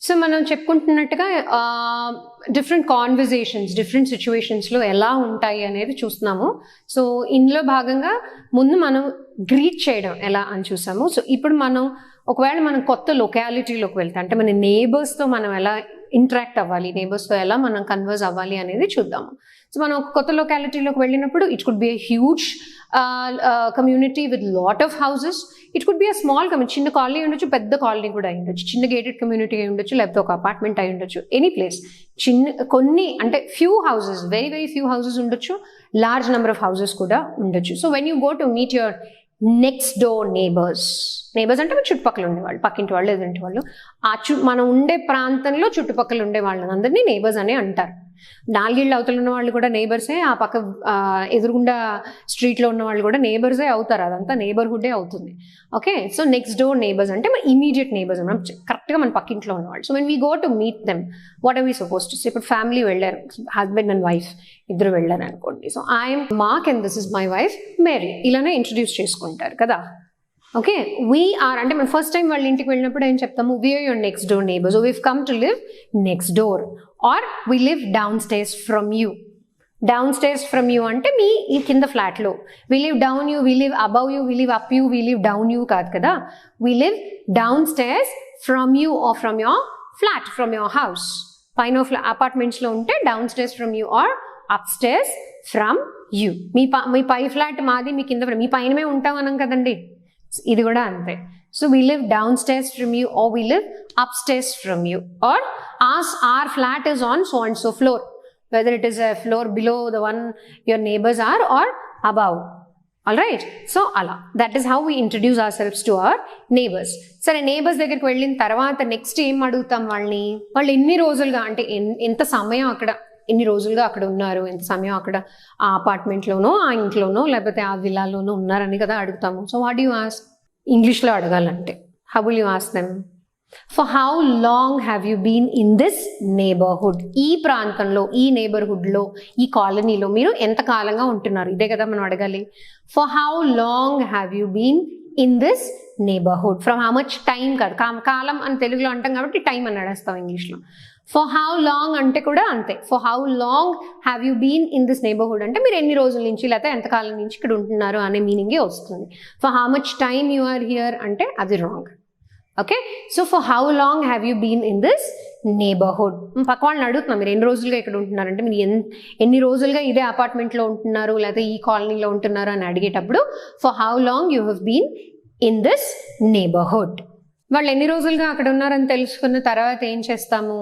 So మనం చెప్పుకుంటున్నట్టుగా different conversations different సిచ్యువేషన్స్లో ఎలా ఉంటాయి అనేది చూస్తున్నాము. సో ఇందులో భాగంగా ముందు మనం గ్రీట్ చేయడం ఎలా అని చూసాము. సో ఇప్పుడు మనం ఒకవేళ మనం కొత్త లొకాలిటీలోకి వెళ్తాం, అంటే మన నేబర్స్తో మనం ఎలా ఇంటరాక్ట్ అవ్వాలి, నేబర్స్తో ఎలా మనం కన్వర్స్ అవ్వాలి అనేది చూద్దాము. సో మనం ఒక కొత్త లొకాలిటీలోకి వెళ్ళినప్పుడు it could be a huge community with lot of houses, it could be a small community, చిన్న కాలనీ ఉండొచ్చు, పెద్ద కాలనీ కూడా అయి ఉండొచ్చు, చిన్న గేటెడ్ కమ్యూనిటీ అయి ఉండొచ్చు, లేకపోతే ఒక అపార్ట్మెంట్ అయి ఉండొచ్చు, ఎనీ ప్లేస్. కొన్ని అంటే few houses, very very few houses ఉండొచ్చు, లార్జ్ నెంబర్ ఆఫ్ హౌసెస్ కూడా ఉండొచ్చు. So when you go to meet your next door neighbours అంటే మన చుట్టుపక్కల ఉండేవాళ్ళు, పక్కింటి వాళ్ళు, ఎదురింటి వాళ్ళు, మనం ఉండే ప్రాంతంలో చుట్టుపక్కల ఉండే వాళ్ళని అందరినీ నేబర్స్ అనే అంటారు. 4 ఇళ్ళు అవతల ఉన్న వాళ్ళు కూడా నేబర్సే, ఆ పక్క ఎదురుగుండా స్ట్రీట్లో ఉన్న వాళ్ళు కూడా నేబర్సే అవుతారు, అదంతా నేబర్హుడ్డే అవుతుంది. Okay, so next door neighbours అంటే మన ఇమీడియట్ నేబర్స్, మనం కరెక్ట్గా మన పక్కింట్లో ఉన్నవాళ్ళు. So when we go to meet them what are we suppose to say? ఇప్పుడు ఫ్యామిలీ వెళ్ళారు, హస్బెండ్ అండ్ వైఫ్ ఇద్దరు వెళ్ళారు అనుకోండి. So I'm Mark and this is my wife Mary, ఇలానే ఇంట్రడ్యూస్ చేసుకుంటారు కదా. ఓకే, వీఆర్ అంటే మనం ఫస్ట్ టైం వాళ్ళ ఇంటికి వెళ్ళినప్పుడు ఏం చెప్తాము? We are your next door neighbours, we've come to live next door, or we live downstairs from you. Downstairs from you అంటే మీ ఈ కింద ఫ్లాట్లో. We live down you, we live above you, we live up you, we live down you కాదు కదా. We live downstairs from you or from your flat, from your house. పైన అపార్ట్మెంట్స్లో ఉంటే downstairs from you are upstairs from you. మీ పై flat మాది, మీ కింద మీ పైనమే ఉంటాం అనం కదండి, ఇది కూడా అంతే. So we live downstairs from you or we live upstairs from you, or our flat is on so and so floor, whether it is a floor below the one your neighbors are or above. All right, so ala, that is how we introduce ourselves to our neighbors. సరే, neighbors దగ్గరికి వెళ్ళిన తర్వాత next ఏం అడుగుతాం వాళ్ళని? వాళ్ళు ఎన్ని రోజులుగా అంటే ఎంత సమయం అక్కడ, ఎన్ని రోజులుగా అక్కడ ఉన్నారు, ఎంత సమయం అక్కడ ఆ అపార్ట్మెంట్లోనో ఆ ఇంట్లోనో లేకపోతే ఆ విల్లాలోనో ఉన్నారని కదా అడుగుతాము. So what you ask? ఇంగ్లీష్లో అడగాలంటే how will you ask them? For how long have you been in this neighbourhood? ఈ ప్రాంతంలో, ఈ నేబర్హుడ్లో, ఈ కాలనీలో మీరు ఎంత కాలంగా ఉంటున్నారు, ఇదే కదా మనం అడగాలి. For how long have you been in this neighbourhood. From how much time కాదు, కాలం అని తెలుగులో అంటాం కాబట్టి టైం అని అడేస్తాం ఇంగ్లీష్లో. ఫర్ హౌ లాంగ్ అంటే కూడా అంతే. For how long have you been in this neighbourhood అంటే మీరు ఎన్ని రోజుల నుంచి లేకపోతే ఎంతకాలం నుంచి ఇక్కడ ఉంటున్నారు అనే మీనింగే వస్తుంది. For how much time you are here అంటే అది wrong. Okay, so for how long have you been in this neighbourhood. పక్క వాళ్ళని అడుగుతున్నాం, మీరు ఎన్ని రోజులుగా ఇక్కడ ఉంటున్నారంటే మీరు ఎన్ని రోజులుగా ఇదే అపార్ట్మెంట్లో ఉంటున్నారు లేకపోతే ఈ కాలనీలో ఉంటున్నారు అని అడిగేటప్పుడు for how long you have been in this neighbourhood. వాళ్ళు ఎన్ని రోజులుగా అక్కడ ఉన్నారని తెలుసుకున్న తర్వాత ఏం చేస్తాము?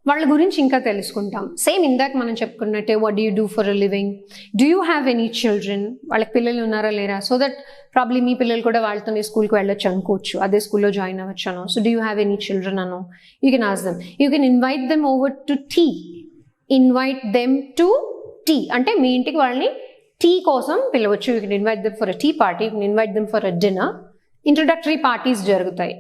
వాళ్ళ గురించి ఇంకా తెలుసుకుంటాం. సేమ్ ఇందాక మనం చెప్పుకున్నట్టే, what do you do for a living, do you have any children, వాళ్ళకి పిల్లలు ఉన్నారా లేరా, సో దట్ ప్రాబ్లీ మీ పిల్లలు కూడా వాళ్ళతో స్కూల్కి వెళ్ళొచ్చు అనుకోవచ్చు, అదే స్కూల్లో జాయిన్ అవ్వచ్చు అనో. So do you have any children అనో, you can ask them. You can invite them over to tea. Invite them to tea అంటే మీ ఇంటికి వాళ్ళని టీ కోసం పిలవచ్చు. You can invite them for a tea party, you can invite them for a dinner. Introductory parties జరుగుతాయి,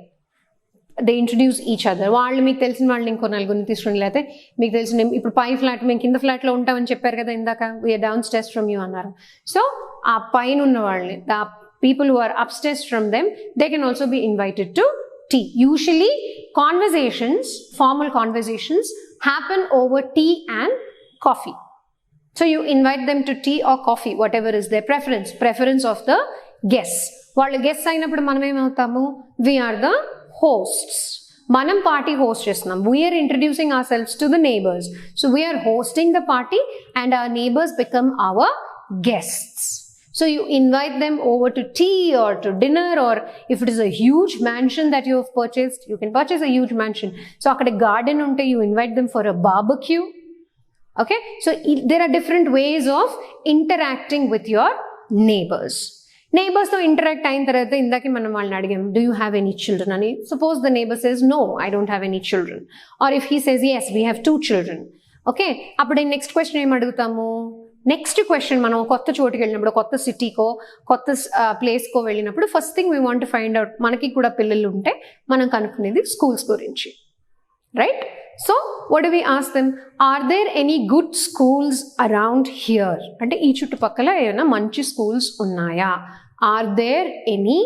they introduce each other. వాళ్ళు మీకు తెలిసిన వాళ్ళని ఇంకో నలుగురిని తీసుకుని, లేకపోతే మీకు తెలిసిన ఇప్పుడు పై ఫ్లాట్, మేము కింద ఫ్లాట్లో ఉంటామని చెప్పారు కదా ఇందాక, we're downstairs from you అన్నారు. సో ఆ పైన ఉన్న వాళ్ళని, the people who are upstairs from them, they can also be invited to tea. Usually conversations, formal conversations happen over tea and coffee. So you invite them to tea or coffee, whatever is their preference of the guests. వాళ్ళు guest అయినప్పుడు మనం ఏమవుతాము? We are the hosts. మనం party host చేస్తున్నాం. We are introducing ourselves to the neighbors. So we are hosting the party and our neighbors become our guests. So you invite them over to tea or to dinner, or if it is a huge mansion that you have purchased, you can purchase a huge mansion. So akkade garden unte, you invite them for a barbecue. Okay, so there are different ways of interacting with your neighbors. Neighbors తో interact అయిన తర్వాత ఇందాక మనం వాళ్ళని అడిగాం, do you have any children అని. Suppose the neighbor says no, I don't have any children, or if he says yes, we have 2 children. Okay, అప్పుడు next question ఏం అడుగుతాము? నెక్స్ట్ క్వశ్చన్, మనం కొత్త చోటుకి వెళ్ళినప్పుడు, కొత్త సిటీకో కొత్త ప్లేస్కో వెళ్ళినప్పుడు first thing we want to find out, మనకి కూడా పిల్లలు ఉంటే మనం కనుక్కునేది స్కూల్స్ గురించి, right? So what do we ask them? Are there any good schools around here అంటే ఈ చుట్టుపక్కల ఏమైనా మంచి స్కూల్స్ ఉన్నాయా? Are there any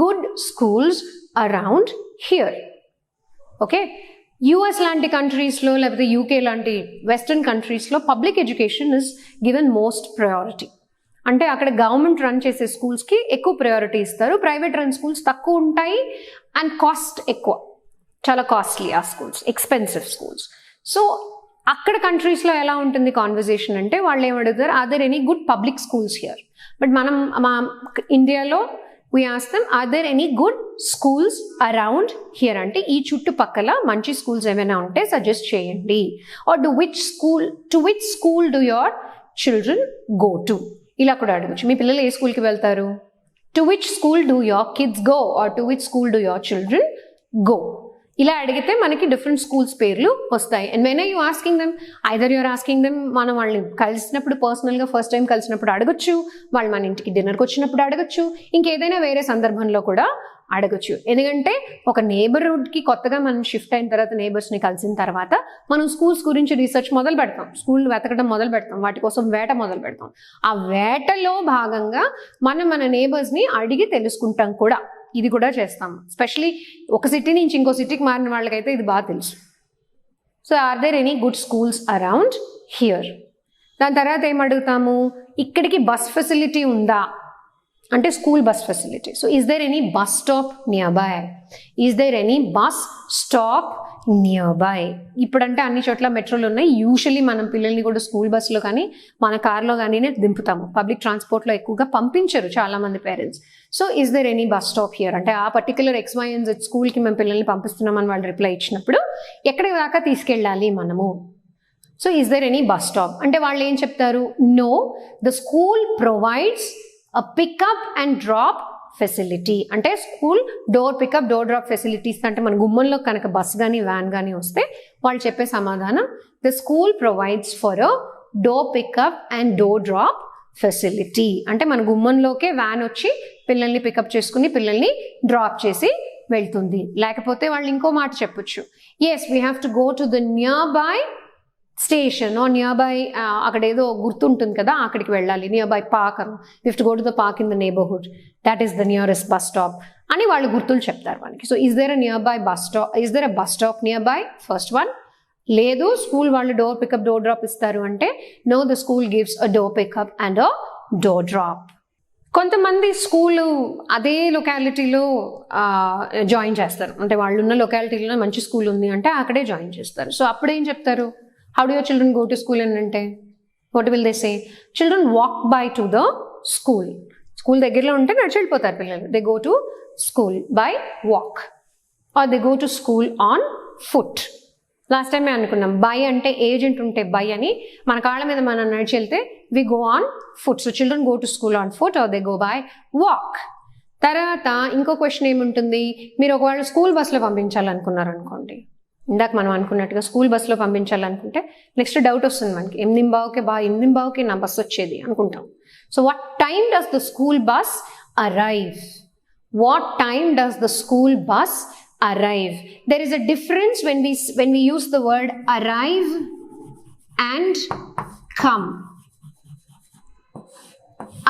good schools around here? Okay, US లాంటి కంట్రీస్లో లేకపోతే యూకే లాంటి వెస్టర్న్ కంట్రీస్లో public education is given most priority. అంటే అక్కడ గవర్నమెంట్ రన్ చేసే స్కూల్స్కి ఎక్కువ ప్రయారిటీ ఇస్తారు, ప్రైవేట్ రన్ స్కూల్స్ తక్కువ ఉంటాయి అండ్ కాస్ట్ ఎక్కువ, చాలా కాస్ట్లీ ఆ స్కూల్స్, ఎక్స్పెన్సివ్ స్కూల్స్. సో అక్కడ కంట్రీస్లో ఎలా ఉంటుంది కాన్వర్జేషన్ అంటే వాళ్ళు ఏమడుగుతారు, are there any good public schools here. But మనం మా ఇండియాలో we ask them, are there any good schools around here అంటే ఈ చుట్టుపక్కల మంచి స్కూల్స్ ఏమైనా ఉంటే సజెస్ట్ చేయండి. or to which school do your children go to, ఇలా కూడా అడగచ్చు. మీ పిల్లలు ఏ స్కూల్కి వెళ్తారు, to which school do your kids go or to which school do your children go, ఇలా అడిగితే మనకి డిఫరెంట్ స్కూల్స్ పేర్లు వస్తాయి. And when are you asking them, either you're asking them, మనం వాళ్ళని కలిసినప్పుడు పర్సనల్గా ఫస్ట్ టైం కలిసినప్పుడు అడగచ్చు, వాళ్ళు మన ఇంటికి డిన్నర్కి వచ్చినప్పుడు అడగచ్చు, ఇంకేదైనా వేరే సందర్భంలో కూడా అడగచ్చు. ఎందుకంటే ఒక నేబర్హుడ్కి కొత్తగా మనం షిఫ్ట్ అయిన తర్వాత, నేబర్స్ని కలిసిన తర్వాత మనం స్కూల్స్ గురించి రీసెర్చ్ మొదలు పెడతాం, స్కూల్ వెతకడం మొదలు పెడతాం, వాటి కోసం వేట మొదలు పెడతాం. ఆ వేటలో భాగంగా మనం మన నేబర్స్ని అడిగి తెలుసుకుంటాం కూడా, ఇది కూడా చేస్తాము. స్పెషలీ ఒక సిటీ నుంచి ఇంకో సిటీకి మారిన వాళ్ళకైతే ఇది బాగా తెలుసు. So are there any good schools around here. దాని తర్వాత ఏం అడుగుతాము, ఇక్కడికి బస్ ఫెసిలిటీ ఉందా అంటే school bus facility. So is there any bus stop nearby, is there any bus stop nearby. ఇప్పుడంటే అన్ని చోట్ల మెట్రోలు ఉన్నాయి, యూజువలీ మనం పిల్లల్ని కూడా స్కూల్ బస్లో కానీ మన కార్లో కానీ దింపుతాము, పబ్లిక్ ట్రాన్స్పోర్ట్లో ఎక్కువగా పంపించరు చాలామంది parents. So is there any bus stop here అంటే ఆ పర్టికులర్ XYZ స్కూల్కి మేము పిల్లల్ని పంపిస్తున్నామని వాళ్ళు రిప్లై ఇచ్చినప్పుడు ఎక్కడి దాకా తీసుకెళ్ళాలి మనము. So is there any bus stop అంటే వాళ్ళు ఏం చెప్తారు, no the school provides a pickup and drop facility. అంటే school door pickup door drop facilities అంటే మన గుమ్మంలో కనుక బస్ కానీ వ్యాన్ కానీ వస్తే వాళ్ళు చెప్పే సమాధానం, the school provides for a door pickup and door drop facility. అంటే మన గుమ్మంలోకే వ్యాన్ వచ్చి పిల్లల్ని పికప్ చేసుకుని పిల్లల్ని డ్రాప్ చేసి వెళ్తుంది. లేకపోతే వాళ్ళు ఇంకో మాట చెప్పొచ్చు, yes we have to go to the nearby station or nearby, అక్కడ ఏదో గుర్తుంటుంది కదా అక్కడికి వెళ్ళాలి, nearby park, you have to go to the park in the neighbourhood, that is the nearest bus stop అని వాళ్ళు గుర్తులు చెప్తారు మనకి. So is there a nearby bus stop, is there a bus stop nearby, first one. లేదు school వాళ్ళు door pickup door drop ఇస్తారు అంటే no the school gives a door pickup and a door drop. కొంతమంది school అదే లొకాలిటీలో join చేస్తారు, అంటే వాళ్ళు ఉన్న లొకాలిటీలో మంచి స్కూల్ ఉంది అంటే అక్కడే జాయిన్ చేస్తారు. సో అప్పుడేం చెప్తారు, how do your children go to school అని అంటే what will they say, children walk by to the school. School దగ్గరలో ఉంటే నడిచి వెళ్ళిపోతారు పిల్లలు, they go to school by walk are they go to school on foot. Last time మేము అనుకున్నాం by అంటే ఏజెంట్ ఉంటే బై అని, మన కాళ్ళ మీద మనం నడిచి వెళ్తే we go on foot. So children go to school on foot or they go by walk. తర్వాత ఇంకో క్వశ్చన్ ఏముంటుంది, మీరు ఒకవేళ స్కూల్ బస్లో పంపించాలనుకున్నారు అనుకోండి, ఇందాక మనం అనుకున్నట్టుగా స్కూల్ బస్లో పంపించాలనుకుంటే నెక్స్ట్ డౌట్ వస్తుంది మనకి, 8:15కి నా బస్ వచ్చేది అనుకుంటాం. So what time does the school bus arrive, what time does the school bus arrive. There is a difference when we use the word arrive and come.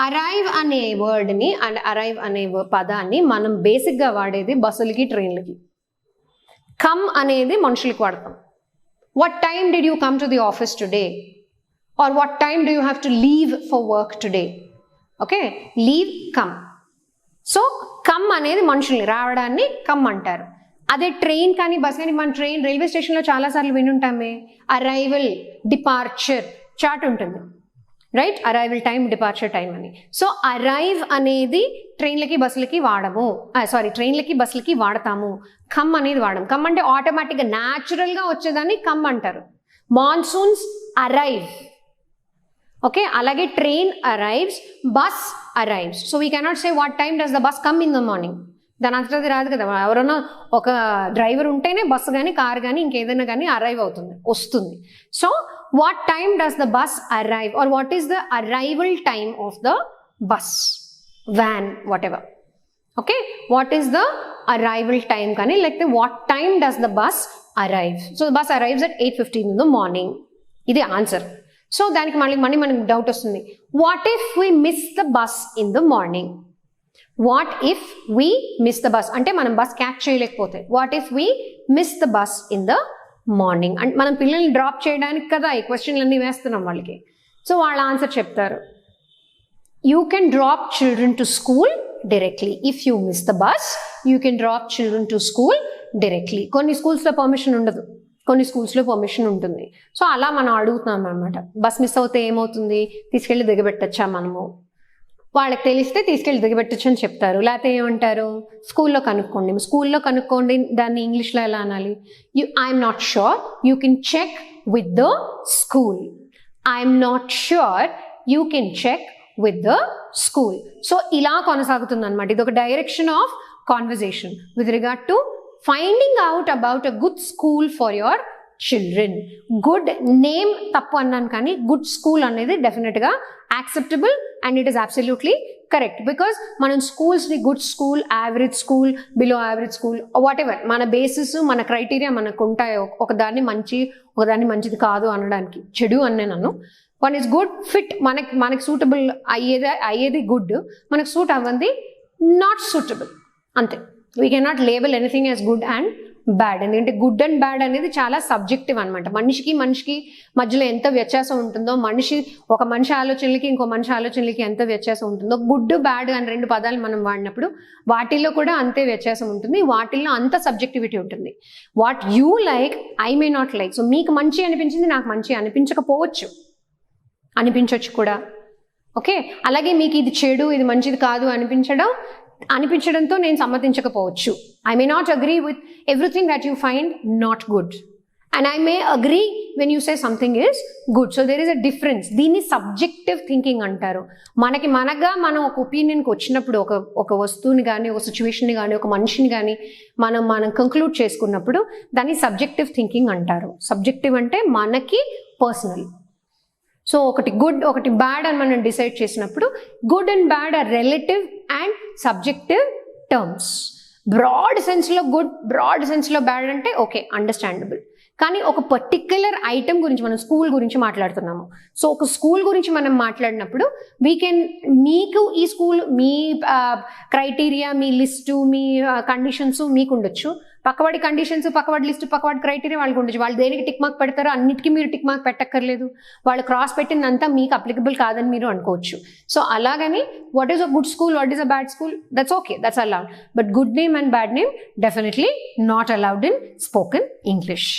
Arrive అనే word ని and arrive అనే పదాన్ని మనం basic గా వాడేది బస్సులకి ట్రైన్లకి. Come అనేది మనుషులకి వాడతాం. What time did you come to the office today or what time do you have to leave for work today. Okay, leave come. So come అనేది మనుషుల్ని రావడాన్ని కమ్ అంటారు. అదే ట్రైన్ కానీ బస్ కానీ, మన ట్రైన్ రైల్వే స్టేషన్లో చాలాసార్లు వినుంటామే, అరైవల్ డిపార్చర్ చార్ట్ ఉంటుంది, right, arrival time departure time అని. సో అరైవ్ అనేది ట్రైన్లకి బస్సులకి వాడము, ట్రైన్లకి బస్సులకి వాడతాము, కమ్ అనేది వాడము. కమ్ అంటే ఆటోమేటిక్గా న్యాచురల్గా వచ్చేదాన్ని కమ్ అంటారు. మాన్సూన్స్ అరైవ్, ఓకే, అలాగే train arrives, bus arrives. So we cannot say what time does the bus come in the morning, దాని అంతటా రాదు కదా. ఎవరైనా ఒక డ్రైవర్ ఉంటేనే బస్సు కానీ కార్ కానీ ఇంకేదైనా కానీ అరైవ్ అవుతుంది, వస్తుంది. So what time does the bus arrive or what is the arrival time of the bus, van, whatever. Okay, what is the arrival time కానీ, లేకపోతే what time does the bus arrive. So the bus arrives at 8:15 in the morning. ఇది answer. సో దానికి మనకి doubt వస్తుంది, what if we miss the bus in the morning. What if we miss the bus అంటే మనం bus catch చేయలేకపోతే, what if we miss the bus in the morning. అంటే మనం పిల్లల్ని డ్రాప్ చేయడానికి కదా ఈ క్వశ్చన్లన్నీ వేస్తున్నాం వాళ్ళకి. సో వాళ్ళ ఆన్సర్ చెప్తారు. You can drop children to school directly. If you miss the bus you can drop children to school directly. కొన్ని స్కూల్స్లో పర్మిషన్ ఉండదు, కొన్ని స్కూల్స్లో పర్మిషన్ ఉంటుంది. సో అలా మనం అడుగుతున్నాం అనమాట. బస్ మిస్ అవుతే ఏమవుతుంది, తీసుకెళ్ళి దిగబెట్టచ్చా మనము? వాళ్ళకి తెలిస్తే తీసుకెళ్ళి దిగబెట్టచ్చు అని చెప్తారు. లేకపోతే ఏమంటారు, స్కూల్లో కనుక్కోండి. దాన్ని ఇంగ్లీష్లో ఎలా అనాలి? I'm not sure, you can check with the school. I'm not sure, you can check with the school. So ఇలా కొనసాగుతుంది అనమాట. ఇది ఒక direction of conversation with regard to finding out about a good school for your children. Good name తప్పు అన్నాను, కానీ good school అనేది డెఫినెట్గా acceptable and it is absolutely correct. Because మనం స్కూల్స్ని good school, average school, below average school, what ever మన basis, మన criteria మనకు ఉంటాయి. ఒకదాన్ని మంచి, ఒకదాన్ని మంచిది కాదు అనడానికి. చెడు అనే నన్ను వన్ ఈస్ గుడ్ ఫిట్, మనకి సూటబుల్ అయ్యేది గుడ్, మనకు సూట్ అవ్వంది నాట్ సూటబుల్, అంతే. We cannot label anything as good and bad. ఎందుకంటే గుడ్ అండ్ బ్యాడ్ అనేది చాలా సబ్జెక్టివ్ అనమాట. మనిషికి మధ్యలో ఎంత వ్యత్యాసం ఉంటుందో, ఒక మనిషి ఆలోచనలకి ఇంకో మనిషి ఆలోచనలకి ఎంత వ్యత్యాసం ఉంటుందో, గుడ్ బ్యాడ్ అని 2 పదాలు మనం వాడినప్పుడు వాటిల్లో కూడా అంతే వ్యత్యాసం ఉంటుంది. వాటిల్లో అంత సబ్జెక్టివిటీ ఉంటుంది. What you like I may not like. So మీకు మంచి అనిపించింది నాకు మంచి అనిపించకపోవచ్చు, అనిపించవచ్చు కూడా. ఓకే, అలాగే మీకు ఇది చెడు, ఇది మంచిది కాదు అనిపించడంతో నేను సమ్మతించకపోవచ్చు. I may not agree with everything that you find not good and I may agree when you say something is good. So there is a difference. దీన్ని సబ్జెక్టివ్ థింకింగ్ అంటారు. మనం ఒక ఒపీనియన్కి వచ్చినప్పుడు, ఒక వస్తువుని కానీ, ఒక సిచ్యువేషన్ని కానీ, ఒక మనిషిని కానీ మనం కంక్లూడ్ చేసుకున్నప్పుడు దాన్ని సబ్జెక్టివ్ థింకింగ్ అంటారు. సబ్జెక్టివ్ అంటే మనకి పర్సనల్. సో ఒకటి గుడ్, ఒకటి బ్యాడ్ అని మనం డిసైడ్ చేసినప్పుడు good and bad are relative and subjective terms. Broad సెన్స్లో గుడ్, బ్రాడ్ సెన్స్లో బ్యాడ్ అంటే ఓకే, అండర్స్టాండబుల్. కానీ ఒక పర్టిక్యులర్ ఐటమ్ గురించి, మనం స్కూల్ గురించి మాట్లాడుతున్నాము. సో ఒక స్కూల్ గురించి మనం మాట్లాడినప్పుడు మీకు ఈ స్కూల్, మీ క్రైటీరియా, మీ లిస్టు, మీ కండిషన్స్ మీకు ఉండొచ్చు. పక్కవాడి కండిషన్స్, పక్కవాడి లిస్టు, పక్కవాడి క్రైటీరియా వాళ్ళకి ఉండొచ్చు. వాళ్ళు దేనికి టిక్ మార్క్ పెడతారో అన్నిటికీ మీరు టిక్ మార్క్ పెట్టక్కర్లేదు. వాళ్ళు క్రాస్ పెట్టిందంతా మీకు అప్లికబుల్ కాదని మీరు అనుకోవచ్చు. సో అలాగని what is a good school, what is a bad school, that's okay, that's allowed. But good name and bad name definitely not allowed in spoken English.